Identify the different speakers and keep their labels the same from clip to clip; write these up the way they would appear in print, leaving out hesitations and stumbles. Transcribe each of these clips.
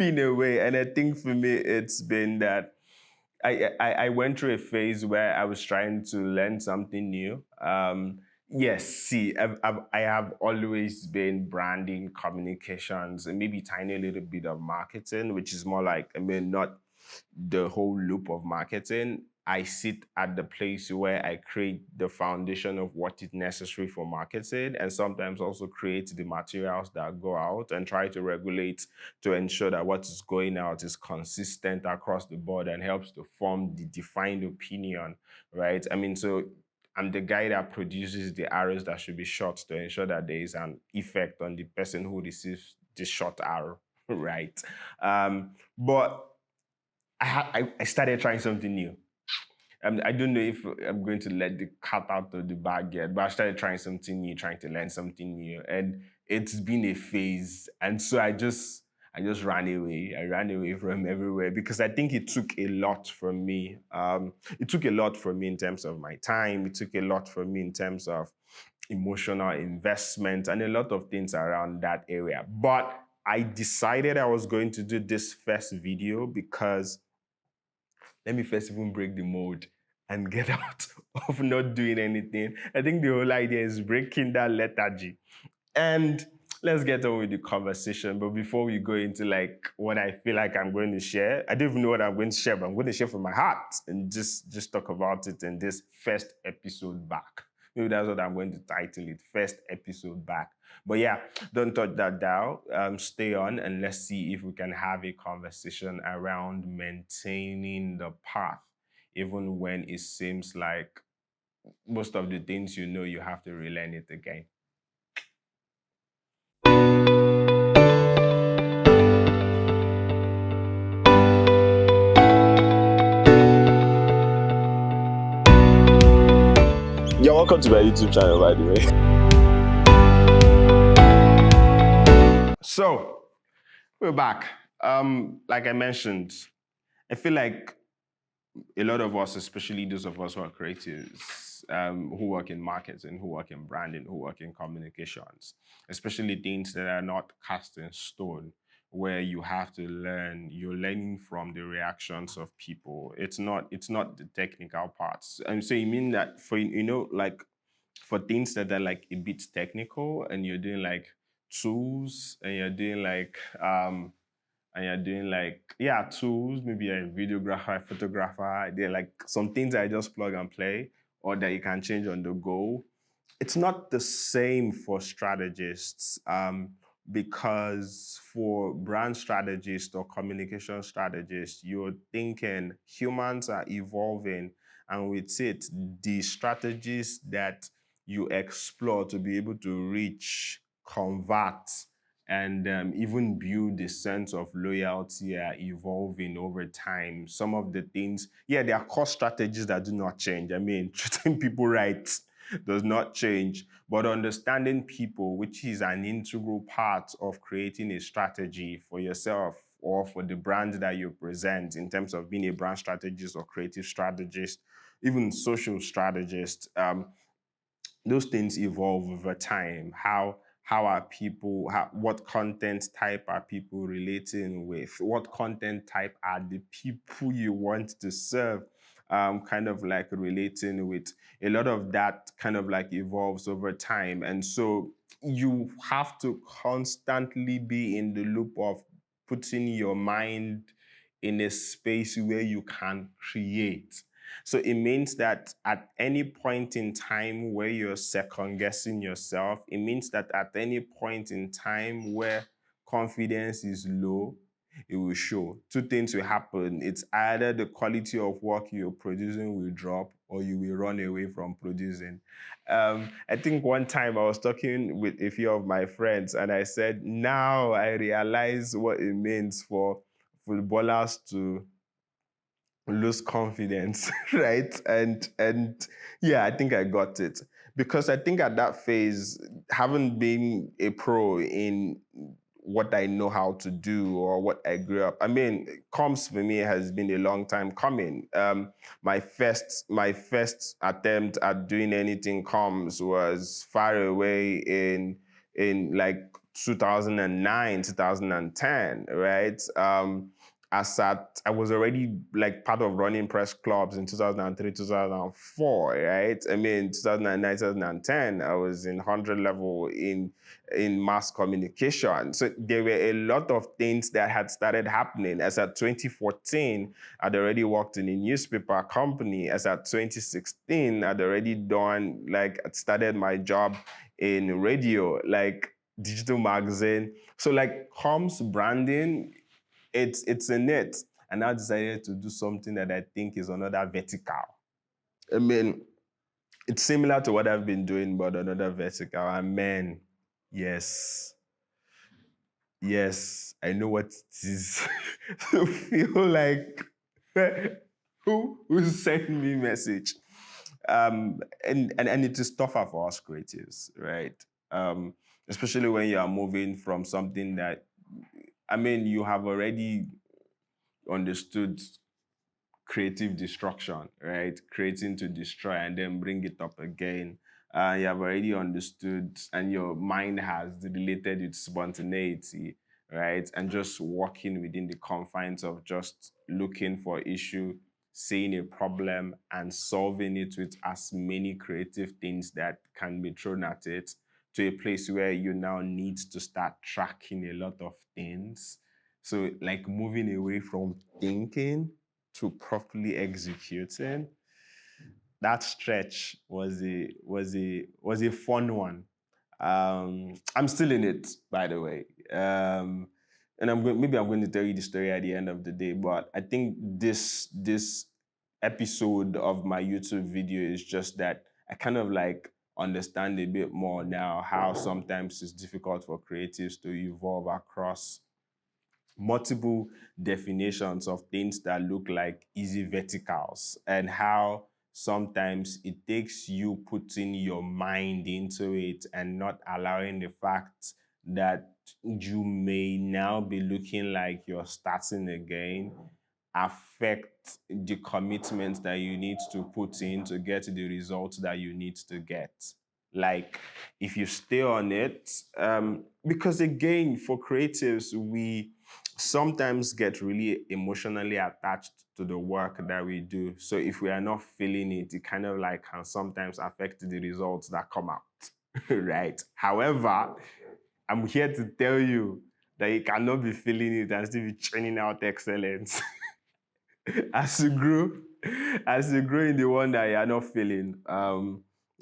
Speaker 1: in a way. And I think for me, it's been that I went through a phase where I was trying to learn something new. Yes, see, I have always been branding, communications, and maybe tiny little bit of marketing, which is more like, I mean, not the whole loop of marketing. I sit at the place where I create the foundation of what is necessary for marketing, and sometimes also create the materials that go out and try to regulate to ensure that what is going out is consistent across the board and helps to form the defined opinion, right? I mean, so I'm the guy that produces the arrows that should be shot to ensure that there is an effect on the person who receives the shot arrow, right? But I started trying something new. I don't know if I'm going to let the cat out of the bag yet, but I started trying something new, trying to learn something new, and it's been a phase. And so I just ran away. I ran away from everywhere because I think it took a lot from me. It took a lot from me in terms of my time. It took a lot from me in terms of emotional investment and a lot of things around that area. But I decided I was going to do this first video because let me first even break the mold and get out of not doing anything. I think the whole idea is breaking that lethargy. And let's get on with the conversation. But before we go into like what I feel like I'm going to share, I don't even know what I'm going to share, but I'm going to share from my heart and just talk about it in this first episode back. Maybe that's what I'm going to title it, first episode back. But yeah, don't touch that down. Stay on and let's see if we can have a conversation around maintaining the path, even when it seems like most of the things you know you have to relearn it again. You're welcome to my YouTube channel, by the way. So, we're back. Like I mentioned, I feel like a lot of us, especially those of us who are creatives, who work in marketing, who work in branding, who work in communications, especially things that are not cast in stone, where you have to learn, you're learning from the reactions of people. It's not the technical parts. And so you mean that for, like for things that are like a bit technical and you're doing like tools and you're doing like yeah, tools, maybe a videographer, a photographer, they're like some things I just plug and play or that you can change on the go. It's not the same for strategists, because for brand strategists or communication strategists, you're thinking humans are evolving, and with it, the strategies that you explore to be able to reach, convert, and even build a sense of loyalty are evolving over time. Some of the things, yeah, there are core strategies that do not change. I mean, treating people right does not change, but understanding people, which is an integral part of creating a strategy for yourself or for the brand that you present in terms of being a brand strategist or creative strategist, even social strategist. Those things evolve over time. How are people, what content type are people relating with? What content type are the people you want to serve? Kind of like relating with. A lot of that kind of like evolves over time. And so you have to constantly be in the loop of putting your mind in a space where you can create. So it means that at any point in time where you're second guessing yourself, it means that at any point in time where confidence is low, it will show. Two things will happen. It's either the quality of work you're producing will drop or you will run away from producing. I think one time I was talking with a few of my friends and I said, now I realize what it means for footballers to lose confidence, right? And yeah, I think I got it because I think at that phase, having been a pro in what I know how to do or what I grew up, I mean, comms for me has been a long time coming. My first attempt at doing anything comms was far away in like 2009, 2010, right? I was already like part of running press clubs in 2003, 2004, right? I mean, 2009, 2010, I was in 100 level in mass communication. So there were a lot of things that had started happening. As at 2014, I'd already worked in a newspaper company. As at 2016, I'd already done, like, I'd started my job in radio, like digital magazine. So like comms branding, it's in it. And I decided to do something that I think is another vertical. I mean, it's similar to what I've been doing, but another vertical. And man, yes, yes, I know what it is to feel like who sent me message. And it is tougher for us creatives, right? Um, Especially when you are moving from something that, I mean, you have already understood creative destruction, right? Creating to destroy and then bring it up again. You have already understood, and your mind has related with spontaneity, right? And just working within the confines of just looking for issue, seeing a problem, and solving it with as many creative things that can be thrown at it, to a place where you now need to start tracking a lot of things. So, like, moving away from thinking to properly executing, that stretch was a fun one. I'm still in it, by the way. And maybe I'm going to tell you the story at the end of the day. But I think this episode of my YouTube video is just that I kind of like understand a bit more now how sometimes it's difficult for creatives to evolve across multiple definitions of things that look like easy verticals, and how sometimes it takes you putting your mind into it and not allowing the fact that you may now be looking like you're starting again affect the commitment that you need to put in to get the results that you need to get. Like, if you stay on it, because again, for creatives, we sometimes get really emotionally attached to the work that we do. So if we are not feeling it, it kind of like can sometimes affect the results that come out, right? However, I'm here to tell you that you cannot be feeling it and still be churning out excellence. as you grow, as you grow in the one that you are not feeling.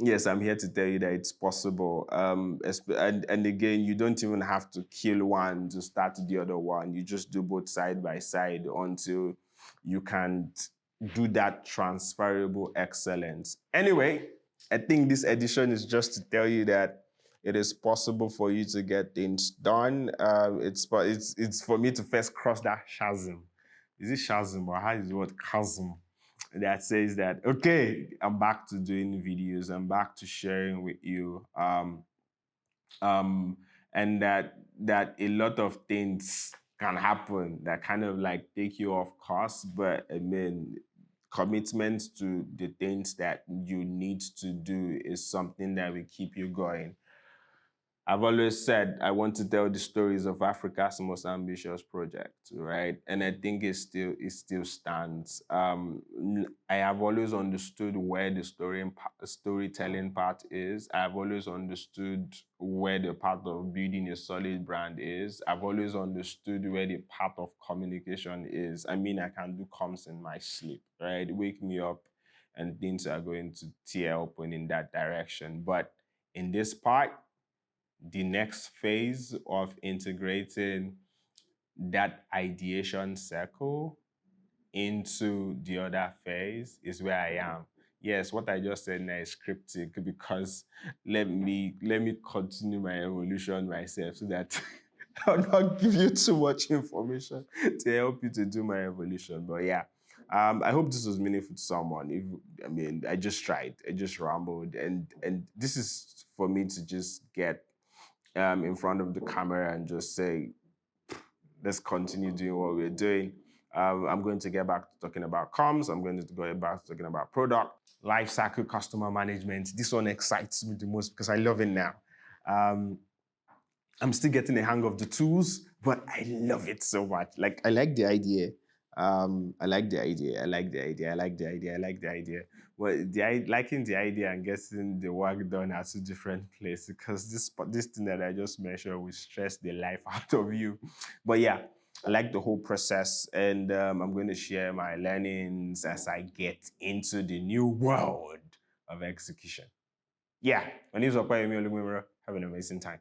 Speaker 1: Yes, I'm here to tell you that it's possible. And again, you don't even have to kill one to start the other one. You just do both side by side until you can do that transferable excellence. Anyway, I think this edition is just to tell you that it is possible for you to get things done. It's for me to first cross that chasm. Is it chasm, or how is the word chasm? That says that, okay, I'm back to doing videos. I'm back to sharing with you. Um, and that a lot of things can happen that kind of like take you off course. But I mean, commitment to the things that you need to do is something that will keep you going. I've always said I want to tell the stories of Africa's most ambitious project, right? And I think it still stands. I have always understood where the storytelling part is. I've always understood where the part of building a solid brand is. I've always understood where the part of communication is. I mean, I can do comms in my sleep, right? Wake me up, and things are going to tear open in that direction. But in this part, the next phase of integrating that ideation circle into the other phase is where I am. Yes, what I just said now is cryptic, because let me continue my evolution myself, so that I'll not give you too much information to help you to do my evolution. But yeah, I hope this was meaningful to someone. I mean, I just tried, I just rambled, and this is for me to just get in front of the camera and just say, let's continue doing what we're doing. I'm going to get back to talking about comms. I'm going to go back to talking about product, life cycle, customer management. This one excites me the most because I love it now. Um, I'm still getting the hang of the tools, but I love it so much. Like I like the idea. I like the idea. I like the idea. I like the idea. I like the idea. Well, liking the idea and getting the work done are two different places because this thing that I just mentioned will stress the life out of you. But yeah, I like the whole process, and I'm going to share my learnings as I get into the new world of execution. Yeah, my name is Okwa Emi Olugumiro. Have an amazing time.